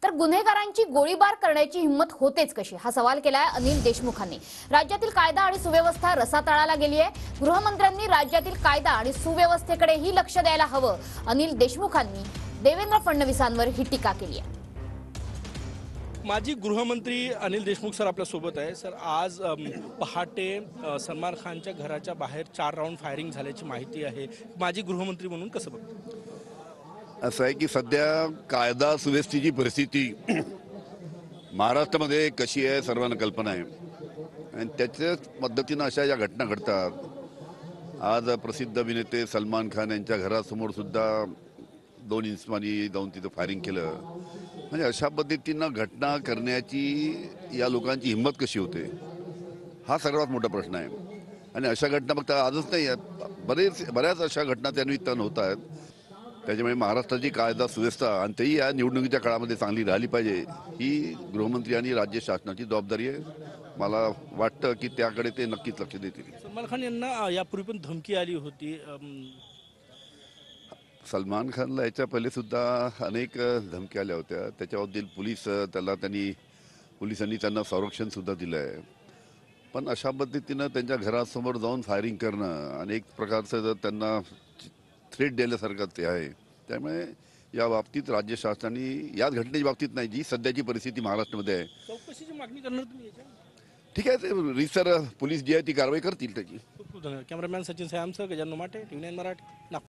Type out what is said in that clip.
तर गुन्हेगारांची गोळीबार करण्याची हिंमत होतेच कशी, हा सवाल केलाय अनिल देशमुखांनी। राज्यातील कायदा आणि सुव्यवस्था रसातळाला गेली आहे। गृहमंत्र्यांनी राज्यातील कायदा आणि सुव्यवस्थेकडेही लक्ष द्यायला हवं। अनिल देशमुखांनी देवेंद्र फडणवीसांवर ही टीका केली आहे। माजी गृहमंत्री अनिल देशमुख सर आपल्या सोबत आहे। सर, आज पहाटे सलमान खानच्या घराच्या बाहेर 4 राऊंड फायरिंग झाल्याची माहिती आहे। माजी गृहमंत्री म्हणून कसं बघतो? असं आहे की सध्या कायदा सुव्यवस्थेची परिस्थिती महाराष्ट्रामध्ये कशी आहे सर्वांना कल्पना आहे आणि त्याच्याच पद्धतीनं अशा ज्या घटना घडतात। आज प्रसिद्ध अभिनेते सलमान खान यांच्या घरासमोर सुद्धा 2 इंचमानी जाऊन तिथं फायरिंग केलं। म्हणजे अशा पद्धतीनं घटना करण्याची या लोकांची हिंमत कशी होते, हा सर्वात मोठा प्रश्न आहे। आणि अशा घटना फक्त आजच नाही आहेत, बऱ्याच अशा घटना त्यानिमित्तानं होत आहेत। त्याच्यामुळे महाराष्ट्राची कायदा सुव्यवस्था आणि तेही या निवडणुकीच्या काळामध्ये चांगली राहिली पाहिजे, ही गृहमंत्री आणि राज्य शासनाची जबाबदारी आहे। मला वाटतं की त्याकडे ते नक्कीच लक्ष देतील। सलमान खान यांना यापूर्वी पण धमकी आली होती। सलमान खानला याच्या पहिले सुद्धा अनेक धमक्या आल्या होत्या। त्याच्याबद्दल पोलिसांनी त्यांना संरक्षण सुद्धा दिलं आहे। पण अशा पद्धतीनं त्यांच्या घरासमोर जाऊन फायरिंग करणं अनेक प्रकारचं त्यांना थ्रेट दिल्यासारखं ते आहे। त्यामुळे या बाबतीत राज्य शासनाने याच घटनेच्या बाबतीत नाही, जी सध्याची परिस्थिती महाराष्ट्रामध्ये आहे, चौकशीची मागणी करणार तुम्ही याच्या? ठीक आहे, ते रीतसर पोलीस जी आहे ती कारवाई करतील त्याची। खूप खूप धन्यवाद। कॅमेरामॅन सचिन सयामसह गजानन माटे, TV9 मराठी, नागपूर।